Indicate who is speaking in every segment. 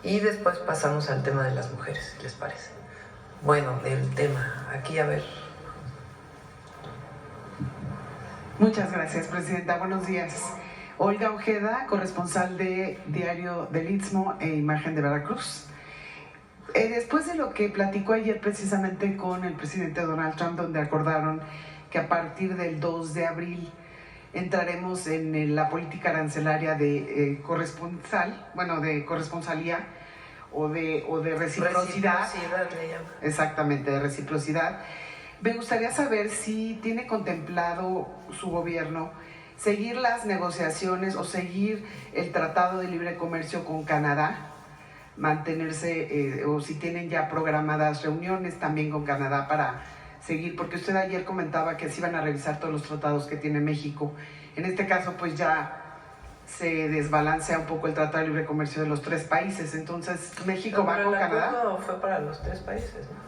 Speaker 1: y después pasamos al tema de las mujeres, si les parece. Bueno, del tema, aquí a ver.
Speaker 2: Muchas gracias, Presidenta. Buenos días. Olga Ojeda, corresponsal de Diario del Istmo e Imagen de Veracruz. Después de lo que platicó ayer precisamente con el presidente Donald Trump, donde acordaron que a partir del 2 de abril entraremos en la política arancelaria de corresponsalía o de reciprocidad.
Speaker 1: Reciprocidad le llama.
Speaker 2: Exactamente, de reciprocidad. Me gustaría saber si tiene contemplado su gobierno seguir las negociaciones o seguir el Tratado de Libre Comercio con Canadá, mantenerse, o si tienen ya programadas reuniones también con Canadá para seguir, porque usted ayer comentaba que se iban a revisar todos los tratados que tiene México. En este caso, pues ya se desbalancea un poco el Tratado de Libre Comercio de los 3 países, entonces México va con Canadá.
Speaker 1: El acuerdo fue para los 3 países, ¿no?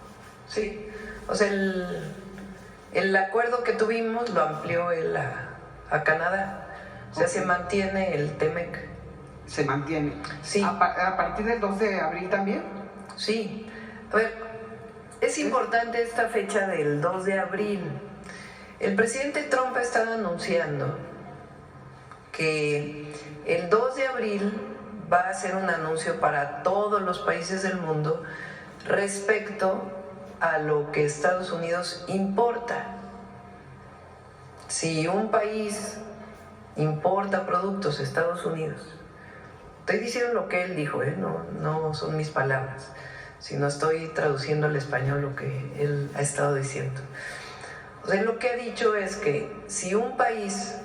Speaker 1: Sí, o sea, el acuerdo que tuvimos lo amplió él a Canadá, o sea, se mantiene el TEMEC.
Speaker 2: Se mantiene.
Speaker 1: Sí.
Speaker 2: ¿A partir del 2 de abril también?
Speaker 1: Sí. A ver, es importante esta fecha del 2 de abril. El presidente Trump ha estado anunciando que el 2 de abril va a hacer un anuncio para todos los países del mundo respecto a lo que Estados Unidos importa. Si un país importa productos a Estados Unidos, estoy diciendo lo que él dijo, no son mis palabras, sino estoy traduciendo al español lo que él ha estado diciendo. O sea, lo que ha dicho es que si un país,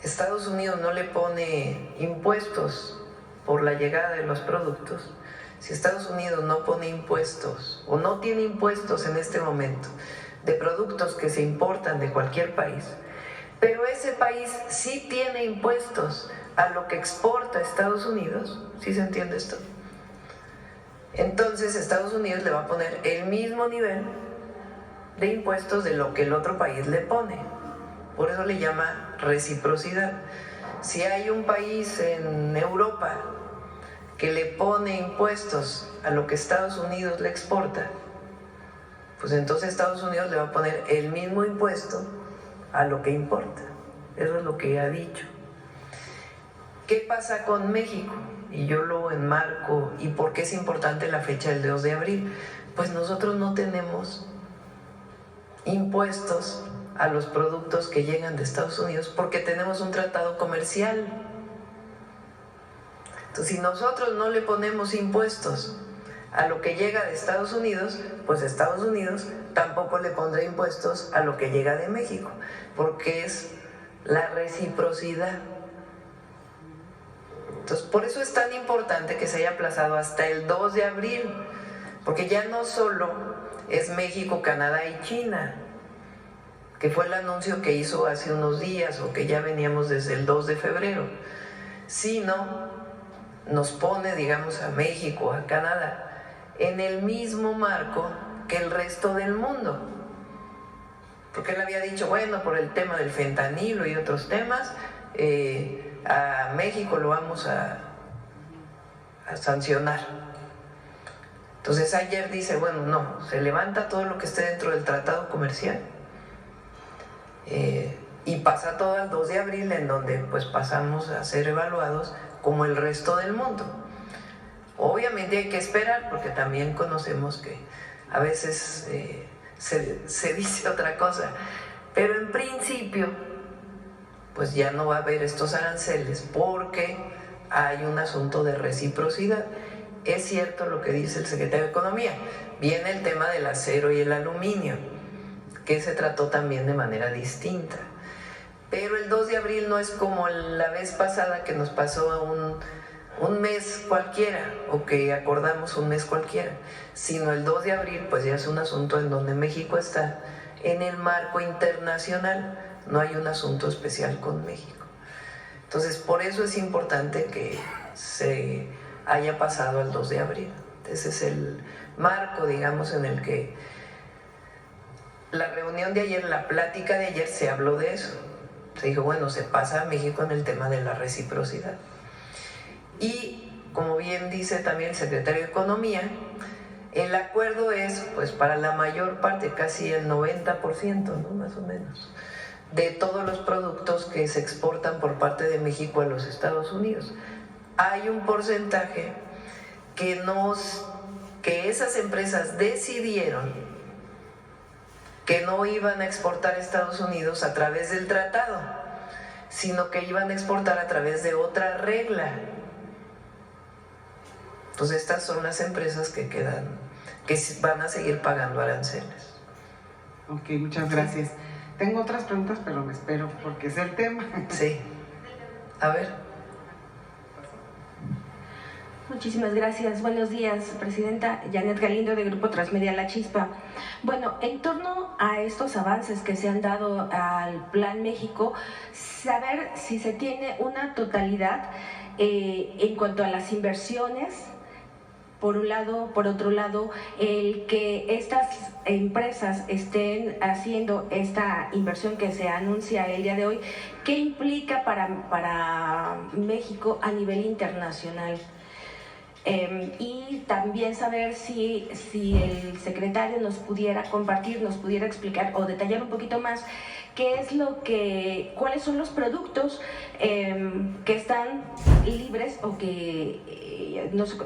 Speaker 1: Estados Unidos, no le pone impuestos por la llegada de los productos, si Estados Unidos no pone impuestos o no tiene impuestos en este momento de productos que se importan de cualquier país, pero ese país sí tiene impuestos a lo que exporta a Estados Unidos, ¿sí se entiende esto? Entonces Estados Unidos le va a poner el mismo nivel de impuestos de lo que el otro país le pone. Por eso le llama reciprocidad. Si hay un país en Europa que le pone impuestos a lo que Estados Unidos le exporta, pues entonces Estados Unidos le va a poner el mismo impuesto a lo que importa. Eso es lo que ha dicho. ¿Qué pasa con México? Y yo lo enmarco, ¿y por qué es importante la fecha del 2 de abril? Pues nosotros no tenemos impuestos a los productos que llegan de Estados Unidos porque tenemos un tratado comercial. Entonces, si nosotros no le ponemos impuestos a lo que llega de Estados Unidos, pues Estados Unidos tampoco le pondrá impuestos a lo que llega de México, porque es la reciprocidad. Entonces, por eso es tan importante que se haya aplazado hasta el 2 de abril, porque ya no solo es México, Canadá y China, que fue el anuncio que hizo hace unos días o que ya veníamos desde el 2 de febrero, sino nos pone, digamos, a México, a Canadá, en el mismo marco que el resto del mundo. Porque él había dicho, bueno, por el tema del fentanilo y otros temas, a México lo vamos a sancionar. Entonces ayer dice, bueno, no, se levanta todo lo que esté dentro del tratado comercial y pasa todo al 2 de abril, en donde pues pasamos a ser evaluados como el resto del mundo. Obviamente hay que esperar, porque también conocemos que a veces se dice otra cosa, pero en principio pues ya no va a haber estos aranceles porque hay un asunto de reciprocidad. Es cierto lo que dice el secretario de Economía, viene el tema del acero y el aluminio, que se trató también de manera distinta. Pero el 2 de abril no es como la vez pasada que nos pasó un mes cualquiera, o que acordamos un mes cualquiera, sino el 2 de abril pues ya es un asunto en donde México está en el marco internacional, no hay un asunto especial con México. Entonces, por eso es importante que se haya pasado al 2 de abril. Ese es el marco, digamos, en el que la reunión de ayer, la plática de ayer, se habló de eso. Se dijo, bueno, se pasa a México en el tema de la reciprocidad. Y, como bien dice también el secretario de Economía, el acuerdo es pues para la mayor parte, casi el 90%, ¿no? Más o menos, de todos los productos que se exportan por parte de México a los Estados Unidos. Hay un porcentaje que esas empresas decidieron que no iban a exportar a Estados Unidos a través del tratado, sino que iban a exportar a través de otra regla. Entonces estas son las empresas que van a seguir pagando aranceles.
Speaker 2: Ok, muchas gracias. Tengo otras preguntas, pero me espero porque es el tema.
Speaker 1: Sí. A ver.
Speaker 3: Muchísimas gracias. Buenos días, Presidenta. Janet Galindo, de Grupo Transmedia La Chispa. Bueno, en torno a estos avances que se han dado al Plan México, saber si se tiene una totalidad en cuanto a las inversiones, por un lado, por otro lado, el que estas empresas estén haciendo esta inversión que se anuncia el día de hoy, ¿qué implica para México a nivel internacional? Y también saber si el secretario nos pudiera compartir, nos pudiera explicar o detallar un poquito más cuáles son los productos que están libres o que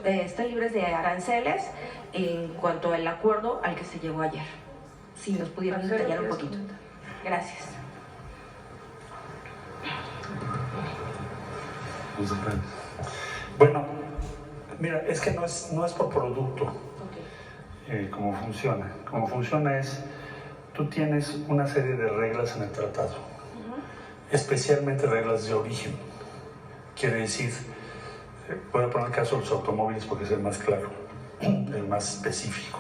Speaker 3: están libres de aranceles en cuanto al acuerdo al que se llegó ayer. Si nos pudieran detallar un poquito. Gracias.
Speaker 4: Bueno, mira, es que no es por producto cómo funciona. Cómo funciona es, tú tienes una serie de reglas en el tratado, especialmente reglas de origen. Quiere decir, voy a poner el caso de los automóviles porque es el más claro, el más específico.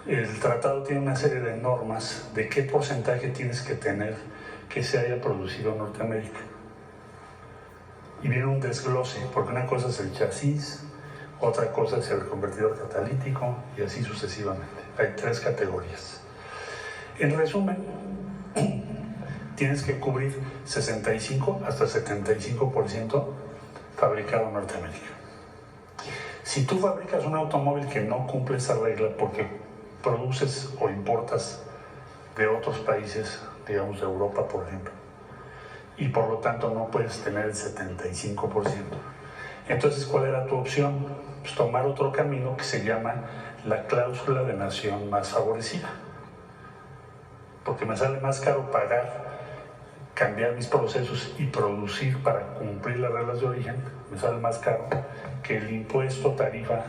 Speaker 4: El tratado tiene una serie de normas de qué porcentaje tienes que tener que se haya producido en Norteamérica. Y viene un desglose, porque una cosa es el chasis, otra cosa es el convertidor catalítico y así sucesivamente. Hay 3 categorías. En resumen, tienes que cubrir 65 hasta 75% fabricado en Norteamérica. Si tú fabricas un automóvil que no cumple esa regla porque produces o importas de otros países, digamos de Europa por ejemplo, y por lo tanto no puedes tener el 75%. Entonces, ¿cuál era tu opción? Pues tomar otro camino que se llama la cláusula de nación más favorecida. Porque me sale más caro cambiar mis procesos y producir para cumplir las reglas de origen, me sale más caro que el impuesto, tarifa,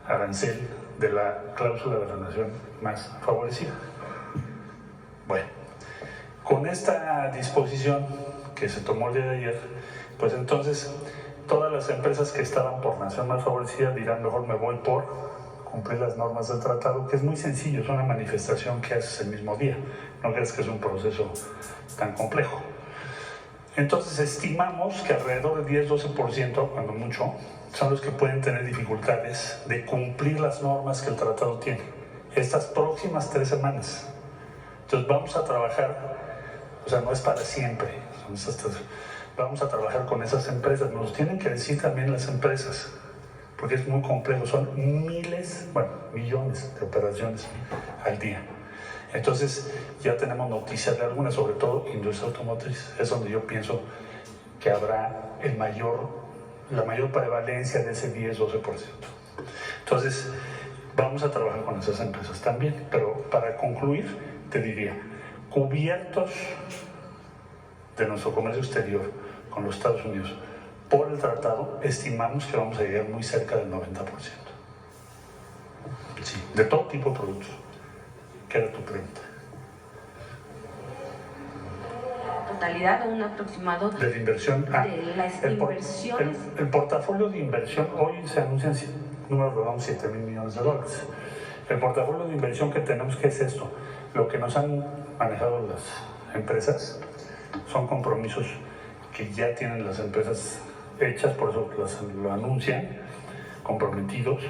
Speaker 4: arancel de la cláusula de la nación más favorecida. Bueno, con esta disposición que se tomó el día de ayer, pues entonces todas las empresas que estaban por nación más favorecida dirán, mejor me voy por cumplir las normas del tratado, que es muy sencillo, es una manifestación que haces el mismo día, no crees que es un proceso tan complejo. Entonces estimamos que alrededor de 10-12%, cuando mucho, son los que pueden tener dificultades de cumplir las normas que el tratado tiene estas próximas 3 semanas. Entonces vamos a trabajar, o sea, no es para siempre, vamos a trabajar con esas empresas, nos tienen que decir también las empresas, porque es muy complejo, son millones de operaciones al día. Entonces ya tenemos noticias de algunas, sobre todo industria automotriz, es donde yo pienso que habrá la mayor prevalencia de ese 10-12%. Entonces vamos a trabajar con esas empresas también, pero para concluir te diría, cubiertos de nuestro comercio exterior con los Estados Unidos por el tratado, estimamos que vamos a llegar muy cerca del 90%. Sí, de todo tipo de productos. ¿Qué era tu pregunta?
Speaker 3: ¿Totalidad o un aproximado
Speaker 4: de la inversión?
Speaker 3: De las inversiones.
Speaker 4: El portafolio de inversión, hoy se anuncian números redondos, $7,000 millones. El portafolio de inversión que tenemos, ¿qué es esto? Lo que nos han manejado las empresas son compromisos que ya tienen las empresas hechas, por eso lo anuncian, comprometidos.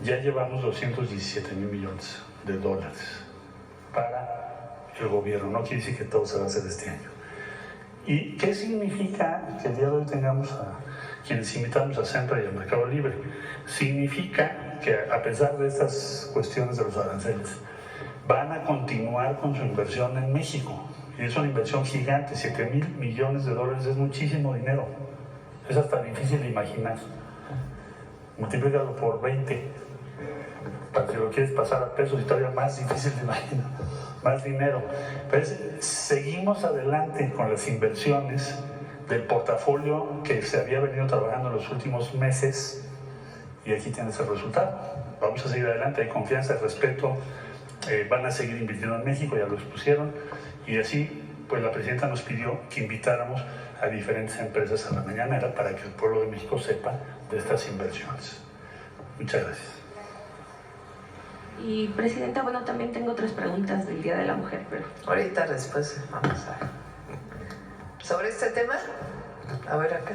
Speaker 4: Ya llevamos $217,000 millones para el gobierno. No quiere decir que todo se va a hacer este año. ¿Y qué significa que el día de hoy tengamos quienes invitamos a Centra y a Mercado Libre. Significa que a pesar de estas cuestiones de los aranceles, van a continuar con su inversión en México. Y es una inversión gigante, $7,000 millones, es muchísimo dinero. Es hasta difícil de imaginar. Multiplícalo por 20, para si lo quieres pasar a pesos y todavía más difícil de imaginar, más dinero. Pues seguimos adelante con las inversiones del portafolio que se había venido trabajando en los últimos meses y aquí tienes el resultado. Vamos a seguir adelante, hay confianza, hay respeto, van a seguir invirtiendo en México, ya lo expusieron, y así pues la presidenta nos pidió que invitáramos a diferentes empresas a la mañanera para que el pueblo de México sepa de estas inversiones. Muchas gracias.
Speaker 3: Y presidenta, bueno, también tengo otras preguntas del Día de la Mujer, pero...
Speaker 1: Ahorita después vamos a... ¿Sobre este tema? A ver acá.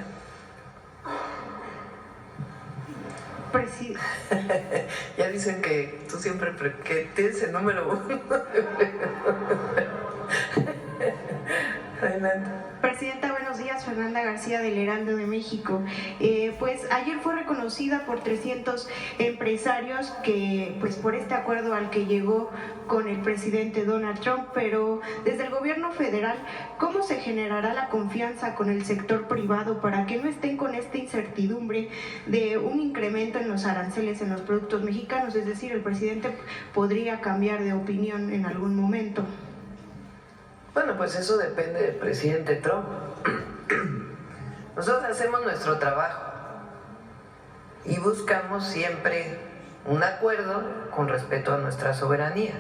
Speaker 1: Ya dicen que tú siempre que tienes el número 1. Adelante.
Speaker 5: Presidenta, buenos días. Fernanda García del Heraldo de México. Pues ayer fue reconocida por 300 empresarios que, pues por este acuerdo al que llegó con el presidente Donald Trump, pero desde el gobierno federal, ¿cómo se generará la confianza con el sector privado para que no estén con esta incertidumbre de un incremento en los aranceles en los productos mexicanos? Es decir, el presidente podría cambiar de opinión en algún momento.
Speaker 1: Bueno, pues eso depende del presidente Trump. Nosotros hacemos nuestro trabajo y buscamos siempre un acuerdo con respeto a nuestra soberanía.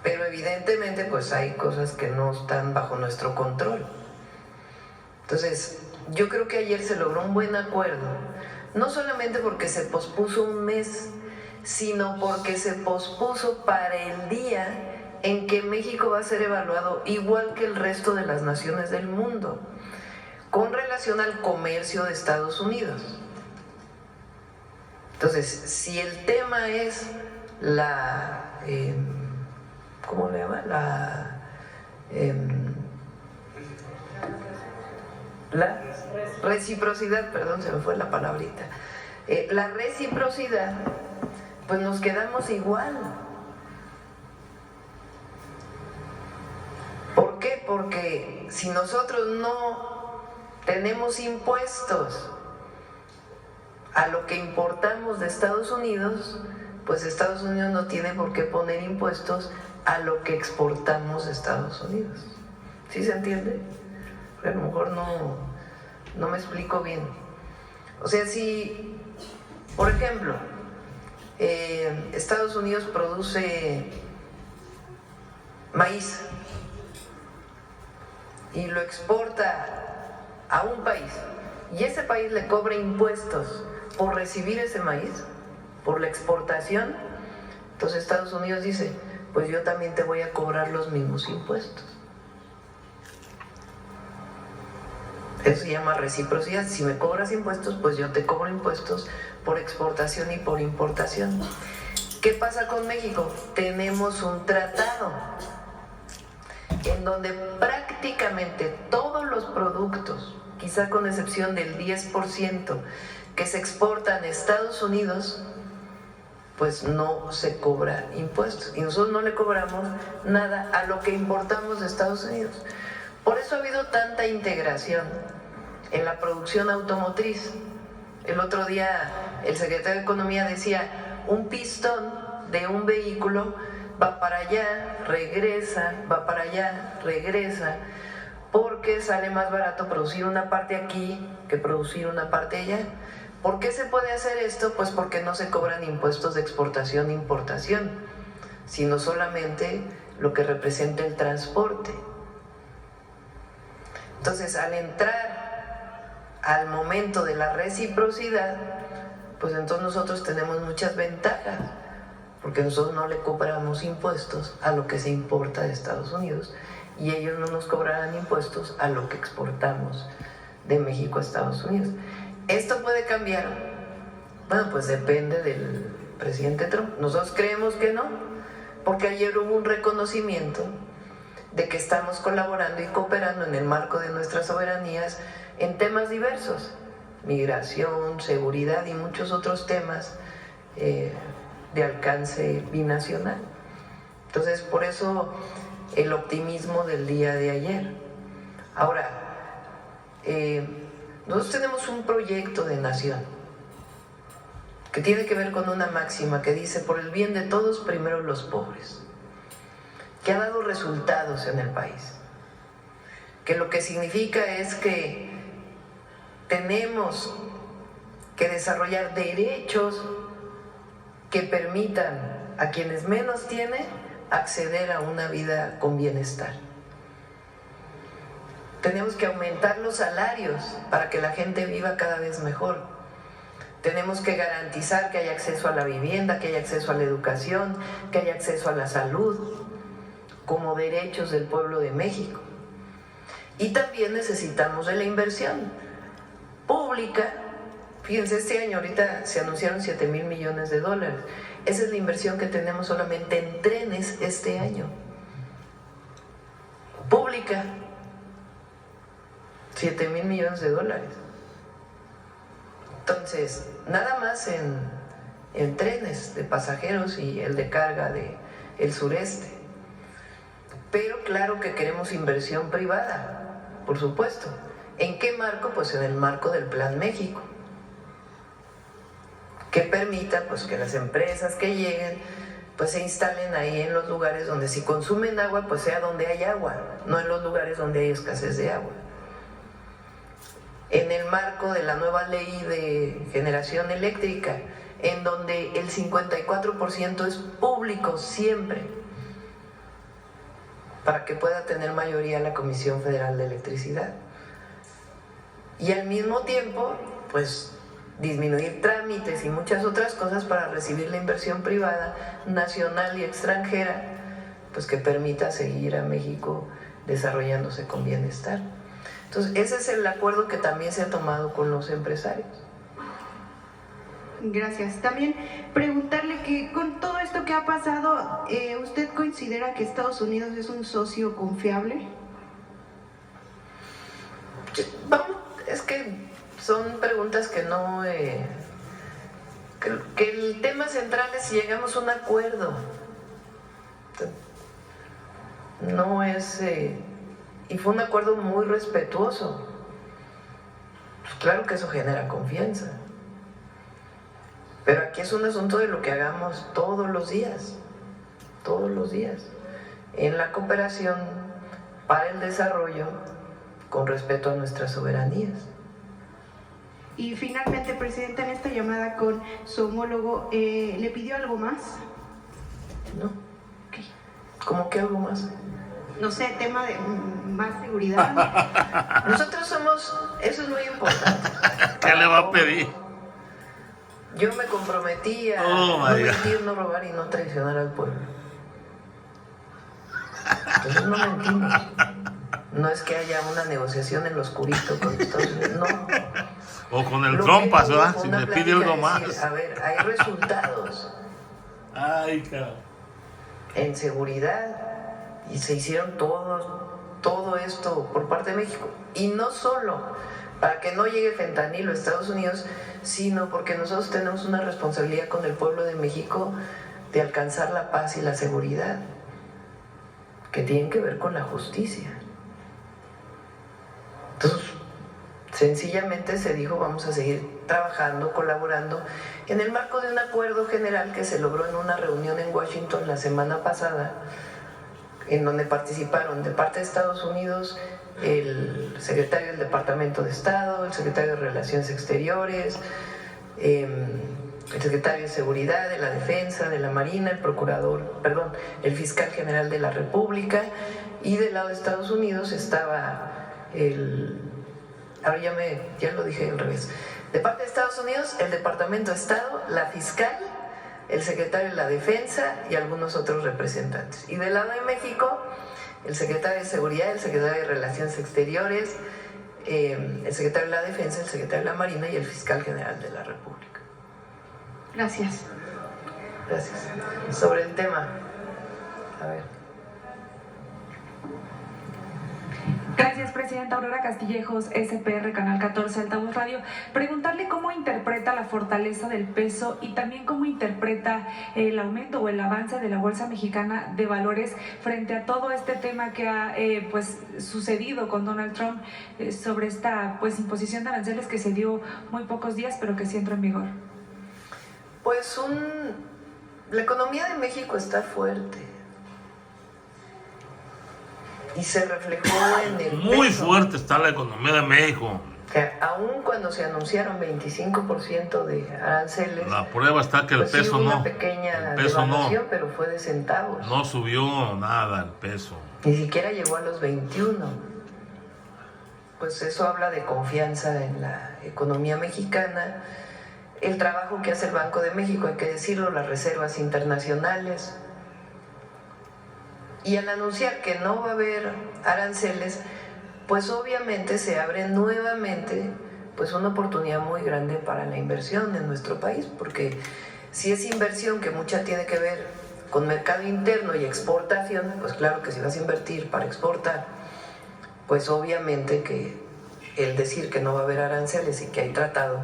Speaker 1: Pero evidentemente pues hay cosas que no están bajo nuestro control. Entonces, yo creo que ayer se logró un buen acuerdo, no solamente porque se pospuso un mes, sino porque se pospuso para el día en que México va a ser evaluado igual que el resto de las naciones del mundo con relación al comercio de Estados Unidos. Entonces, si el tema es la ¿cómo le llama? La reciprocidad, perdón, se me fue la palabrita. La reciprocidad, pues nos quedamos igual. ¿Por qué? Porque si nosotros no tenemos impuestos a lo que importamos de Estados Unidos, pues Estados Unidos no tiene por qué poner impuestos a lo que exportamos de Estados Unidos. ¿Sí se entiende? Porque a lo mejor no me explico bien. O sea, si, por ejemplo, Estados Unidos produce maíz y lo exporta a un país, y ese país le cobra impuestos por recibir ese maíz, por la exportación, entonces Estados Unidos dice, pues yo también te voy a cobrar los mismos impuestos. Eso se llama reciprocidad. Si me cobras impuestos, pues yo te cobro impuestos por exportación y por importación. ¿Qué pasa con México? Tenemos un tratado en donde prácticamente todos los productos, quizá con excepción del 10% que se exportan a Estados Unidos, pues no se cobra impuestos. Y nosotros no le cobramos nada a lo que importamos de Estados Unidos. Por eso ha habido tanta integración en la producción automotriz. El otro día el secretario de Economía decía, un pistón de un vehículo va para allá, regresa, va para allá, regresa, porque sale más barato producir una parte aquí que producir una parte allá. ¿Por qué se puede hacer esto? Pues porque no se cobran impuestos de exportación e importación, sino solamente lo que representa el transporte. Entonces, al entrar al momento de la reciprocidad, pues entonces nosotros tenemos muchas ventajas, porque nosotros no le cobramos impuestos a lo que se importa de Estados Unidos y ellos no nos cobrarán impuestos a lo que exportamos de México a Estados Unidos. ¿Esto puede cambiar? Bueno, pues depende del presidente Trump. Nosotros creemos que no, porque ayer hubo un reconocimiento de que estamos colaborando y cooperando en el marco de nuestras soberanías en temas diversos, migración, seguridad y muchos otros temas de alcance binacional. Entonces, por eso el optimismo del día de ayer. Ahora, nosotros tenemos un proyecto de nación que tiene que ver con una máxima que dice: por el bien de todos, primero los pobres, que ha dado resultados en el país, que lo que significa es que tenemos que desarrollar derechos que permitan a quienes menos tienen acceder a una vida con bienestar. Tenemos que aumentar los salarios para que la gente viva cada vez mejor. Tenemos que garantizar que haya acceso a la vivienda, que haya acceso a la educación, que haya acceso a la salud, como derechos del pueblo de México. Y también necesitamos de la inversión pública. Fíjense, este año ahorita se anunciaron 7,000 millones de dólares. Esa es la inversión que tenemos solamente en trenes este año. Pública. 7,000 millones de dólares. Entonces, nada más en trenes de pasajeros y el de carga del sureste. Pero claro que queremos inversión privada, por supuesto. ¿En qué marco? Pues en el marco del Plan México, que permita pues que las empresas que lleguen pues se instalen ahí en los lugares donde, si consumen agua, pues sea donde hay agua, no en los lugares donde hay escasez de agua. En el marco de la nueva ley de generación eléctrica, en donde el 54% es público siempre, para que pueda tener mayoría la Comisión Federal de Electricidad. Y al mismo tiempo, pues disminuir trámites y muchas otras cosas para recibir la inversión privada, nacional y extranjera, pues que permita seguir a México desarrollándose con bienestar. Entonces, ese es el acuerdo que también se ha tomado con los empresarios.
Speaker 5: Gracias. También preguntarle que con todo esto que ha pasado, ¿usted considera que Estados Unidos es un socio confiable?
Speaker 1: Vamos, es que son preguntas que no... que el tema central es si llegamos a un acuerdo. No es... y fue un acuerdo muy respetuoso. Pues claro que eso genera confianza. Pero aquí es un asunto de lo que hagamos todos los días, en la cooperación para el desarrollo con respeto a nuestras soberanías.
Speaker 5: Y finalmente, Presidenta, en esta llamada con su homólogo, ¿le pidió algo más?
Speaker 1: No.
Speaker 5: Okay.
Speaker 1: ¿Cómo que algo más?
Speaker 5: No sé, tema de más seguridad.
Speaker 1: Nosotros somos, eso es muy importante.
Speaker 6: ¿Qué le va a pedir?
Speaker 1: Yo me comprometí a no mentir, no robar y no traicionar al pueblo. Entonces no mentimos. No es que haya una negociación en lo oscurito con Estados Unidos, no.
Speaker 6: O con el trompas, ¿verdad? Si
Speaker 1: Una
Speaker 6: me pide
Speaker 1: plática
Speaker 6: algo más.
Speaker 1: decir, a ver, hay resultados
Speaker 6: Ay, cabrón.
Speaker 1: en seguridad y se hicieron todo esto por parte de México. Y no solo para que no llegue fentanilo a Estados Unidos, sino porque nosotros tenemos una responsabilidad con el pueblo de México de alcanzar la paz y la seguridad, que tienen que ver con la justicia. Entonces, sencillamente se dijo: vamos a seguir trabajando, colaborando, en el marco de un acuerdo general que se logró en una reunión en Washington la semana pasada, en donde participaron de parte de Estados Unidos el secretario del Departamento de Estado, el secretario de Relaciones Exteriores, el secretario de Seguridad, de la Defensa, de la Marina, el fiscal general de la República, y del lado de Estados Unidos estaba ahora ya lo dije al revés. De parte de Estados Unidos, el Departamento de Estado, la fiscal, el secretario de la Defensa y algunos otros representantes. Y del lado de México, el secretario de Seguridad, el secretario de Relaciones Exteriores, el secretario de la Defensa, el secretario de la Marina y el fiscal general de la República.
Speaker 5: Gracias.
Speaker 1: Gracias. Sobre el tema, a ver.
Speaker 7: Gracias, Presidenta. Aurora Castillejos, SPR, Canal 14, Altavoz Radio. Preguntarle cómo interpreta la fortaleza del peso y también cómo interpreta el aumento o el avance de la Bolsa Mexicana de Valores frente a todo este tema que ha sucedido con Donald Trump sobre esta imposición de aranceles que se dio muy pocos días, pero que sí entró en vigor.
Speaker 1: Pues la economía de México está fuerte. Y se reflejó en el
Speaker 6: Muy
Speaker 1: peso,
Speaker 6: fuerte está la economía de México.
Speaker 1: que aún cuando se anunciaron 25% de aranceles,
Speaker 6: La prueba está que el
Speaker 1: pues sí
Speaker 6: peso
Speaker 1: hubo una
Speaker 6: no.
Speaker 1: pequeña
Speaker 6: El peso no.
Speaker 1: devaluación, pero fue de centavos.
Speaker 6: No subió nada el peso.
Speaker 1: Ni siquiera llegó a los 21. Pues eso habla de confianza en la economía mexicana, el trabajo que hace el Banco de México, hay que decirlo, las reservas internacionales. Y al anunciar que no va a haber aranceles, pues obviamente se abre nuevamente pues una oportunidad muy grande para la inversión en nuestro país, porque si es inversión que mucha tiene que ver con mercado interno y exportación, pues claro que si vas a invertir para exportar, pues obviamente que el decir que no va a haber aranceles y que hay tratado,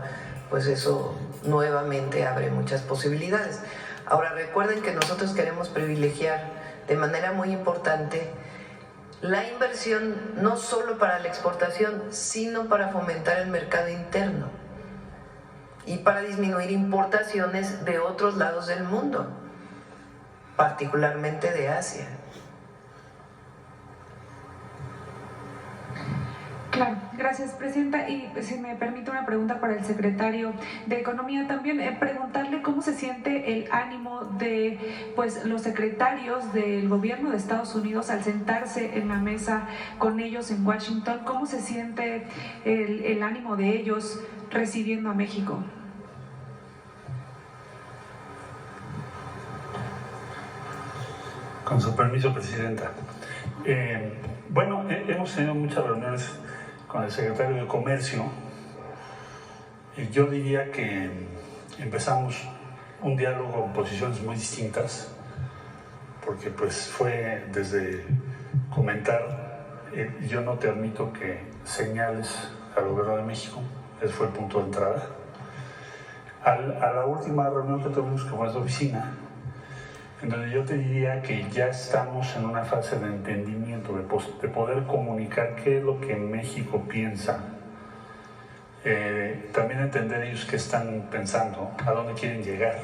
Speaker 1: pues eso nuevamente abre muchas posibilidades. Ahora recuerden que nosotros queremos privilegiar de manera muy importante la inversión no solo para la exportación, sino para fomentar el mercado interno y para disminuir importaciones de otros lados del mundo, particularmente de Asia.
Speaker 7: Claro, gracias, Presidenta. Y si me permite una pregunta para el secretario de Economía también, preguntarle cómo se siente el ánimo de los secretarios del gobierno de Estados Unidos al sentarse en la mesa con ellos en Washington. ¿Cómo se siente el ánimo de ellos recibiendo a México?
Speaker 4: Con su permiso, Presidenta. Bueno, hemos tenido muchas reuniones con el secretario de Comercio y yo diría que empezamos un diálogo con posiciones muy distintas, porque pues fue desde comentar, yo no te admito que señales al gobierno de México, ese fue el punto de entrada, a la última reunión que tuvimos, que fue en su oficina, en donde yo te diría que ya estamos en una fase de entendimiento, de poder comunicar qué es lo que México piensa, también entender ellos qué están pensando, a dónde quieren llegar.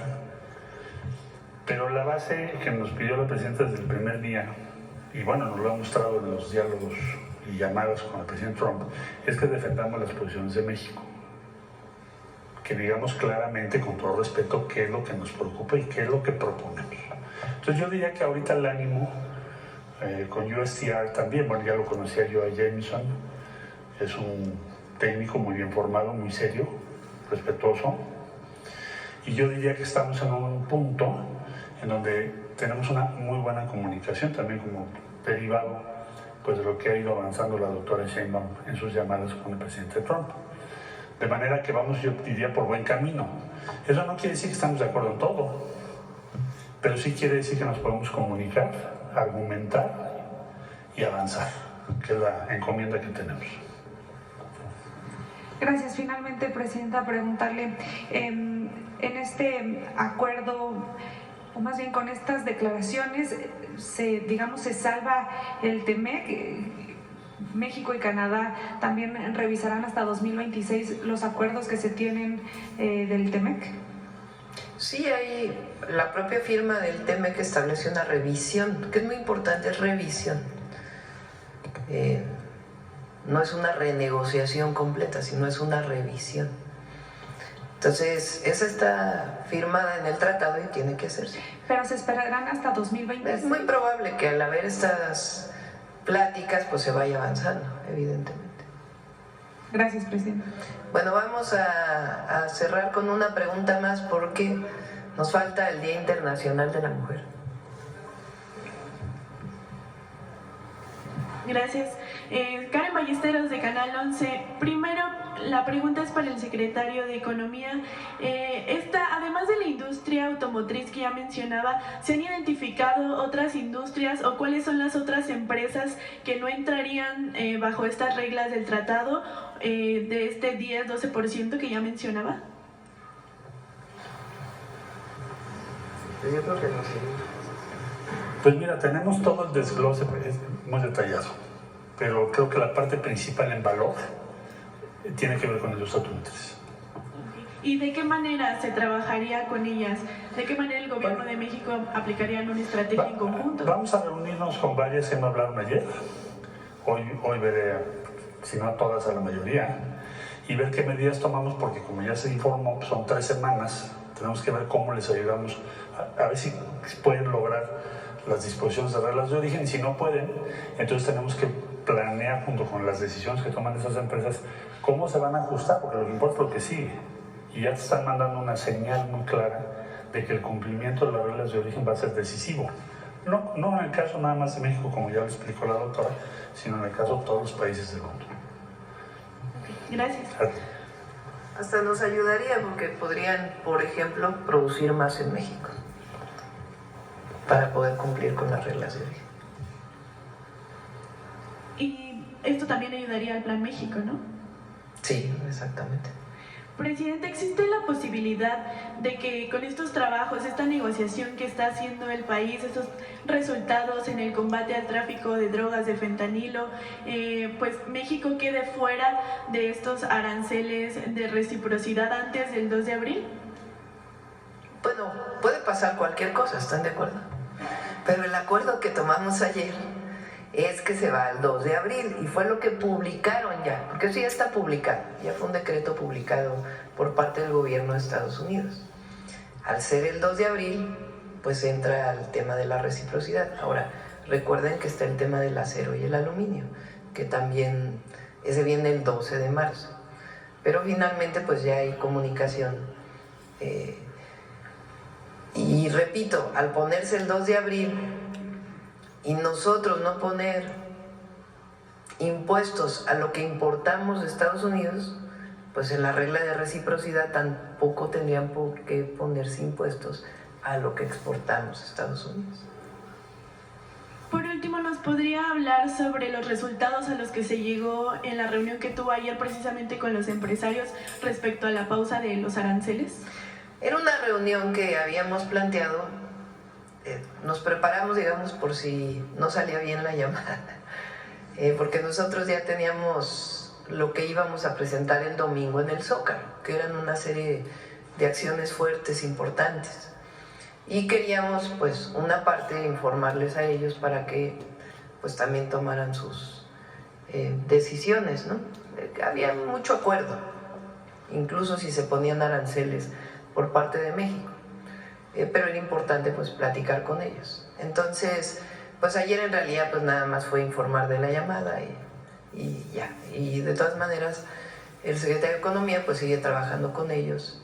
Speaker 4: Pero la base que nos pidió la Presidenta desde el primer día, y bueno, nos lo ha mostrado en los diálogos y llamadas con el presidente Trump, es que defendamos las posiciones de México. Que digamos claramente, con todo respeto, qué es lo que nos preocupa y qué es lo que proponemos. Entonces yo diría que ahorita el ánimo con USTR también, bueno, ya lo conocía yo a Jameson, es un técnico muy bien formado, muy serio, respetuoso, y yo diría que estamos en un punto en donde tenemos una muy buena comunicación, también como derivado pues, de lo que ha ido avanzando la doctora Sheinbaum en sus llamadas con el presidente Trump. De manera que vamos, yo diría, por buen camino. Eso no quiere decir que estamos de acuerdo en todo, pero sí quiere decir que nos podemos comunicar, argumentar y avanzar, que es la encomienda que tenemos.
Speaker 7: Gracias. Finalmente, Presidenta, preguntarle, en este acuerdo, o más bien con estas declaraciones, se salva el TEMEC. México y Canadá también revisarán hasta 2026 los acuerdos que se tienen del TEMEC.
Speaker 1: Sí, hay la propia firma del TEMEC establece una revisión, que es muy importante, es revisión. No es una renegociación completa, sino es una revisión. Entonces, esa está firmada en el tratado y tiene que hacerse.
Speaker 7: Pero se esperarán hasta 2026.
Speaker 1: Es muy probable que al haber estas pláticas, pues se vaya avanzando, evidentemente.
Speaker 7: Gracias, Presidenta.
Speaker 1: Bueno, vamos a cerrar con una pregunta más porque nos falta el Día Internacional de la Mujer.
Speaker 5: Gracias. Karen Ballesteros de Canal 11. Primero, la pregunta es para el secretario de Economía. Además de la industria automotriz que ya mencionaba, ¿se han identificado otras industrias o cuáles son las otras empresas que no entrarían bajo estas reglas del tratado de este 10-12% que ya mencionaba?
Speaker 1: Yo creo que no sé.
Speaker 4: Pues mira, tenemos todo el desglose muy detallado, pero creo que la parte principal en valor tiene que ver con los automotrices.
Speaker 5: ¿Y de qué manera se trabajaría con ellas? ¿De qué manera el gobierno de México aplicaría una estrategia en conjunto?
Speaker 4: Vamos a reunirnos con varias que me hablaron ayer. Hoy veré, si no a todas, a la mayoría, y ver qué medidas tomamos, porque como ya se informó, son 3 semanas, tenemos que ver cómo les ayudamos, a ver si pueden lograr las disposiciones de reglas de origen. Si no pueden, entonces tenemos que planear junto con las decisiones que toman esas empresas cómo se van a ajustar, porque lo que importa es lo que sigue. Y ya te están mandando una señal muy clara de que el cumplimiento de las reglas de origen va a ser decisivo. No en el caso nada más de México, como ya lo explicó la doctora, sino en el caso de todos los países del mundo.
Speaker 5: Gracias.
Speaker 1: Hasta nos ayudaría porque podrían, por ejemplo, producir más en México para poder cumplir con las reglas de origen.
Speaker 5: Y esto también ayudaría al Plan México, ¿no?
Speaker 1: Sí, exactamente.
Speaker 5: Presidente, ¿existe la posibilidad de que con estos trabajos, esta negociación que está haciendo el país, estos resultados en el combate al tráfico de drogas, de fentanilo, pues México quede fuera de estos aranceles de reciprocidad antes del 2 de abril?
Speaker 1: Bueno, puede pasar cualquier cosa, ¿están de acuerdo? Pero el acuerdo que tomamos ayer es que se va al 2 de abril y fue lo que publicaron ya, porque eso ya está publicado, ya fue un decreto publicado por parte del gobierno de Estados Unidos. Al ser el 2 de abril, pues entra el tema de la reciprocidad. Ahora, recuerden que está el tema del acero y el aluminio, que también ese viene el 12 de marzo. Pero finalmente pues ya hay comunicación. Y repito, al ponerse el 2 de abril y nosotros no poner impuestos a lo que importamos de Estados Unidos, pues en la regla de reciprocidad tampoco tendrían por qué ponerse impuestos a lo que exportamos a Estados Unidos.
Speaker 5: Por último, ¿nos podría hablar sobre los resultados a los que se llegó en la reunión que tuvo ayer precisamente con los empresarios respecto a la pausa de los aranceles?
Speaker 1: Era una reunión que habíamos planteado, nos preparamos, digamos, por si no salía bien la llamada, porque nosotros ya teníamos lo que íbamos a presentar el domingo en el Zócalo, que eran una serie de acciones fuertes, importantes. Y queríamos, pues, una parte informarles a ellos para que, pues, también tomaran sus decisiones, ¿no? Había mucho acuerdo, incluso si se ponían aranceles por parte de México, pero era importante, pues, platicar con ellos. Entonces, pues, ayer en realidad, pues, nada más fue informar de la llamada y ya. Y de todas maneras, el secretario de Economía, pues, sigue trabajando con ellos.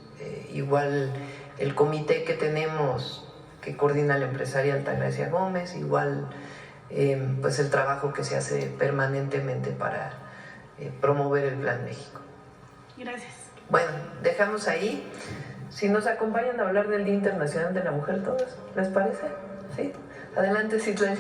Speaker 1: Igual el comité que tenemos, que coordina la empresaria Altagracia Gómez, igual pues el trabajo que se hace permanentemente para promover el Plan México.
Speaker 5: Gracias.
Speaker 1: Bueno, dejamos ahí. Si nos acompañan a hablar del Día Internacional de la Mujer todos, ¿les parece? Sí. Adelante, Citlali.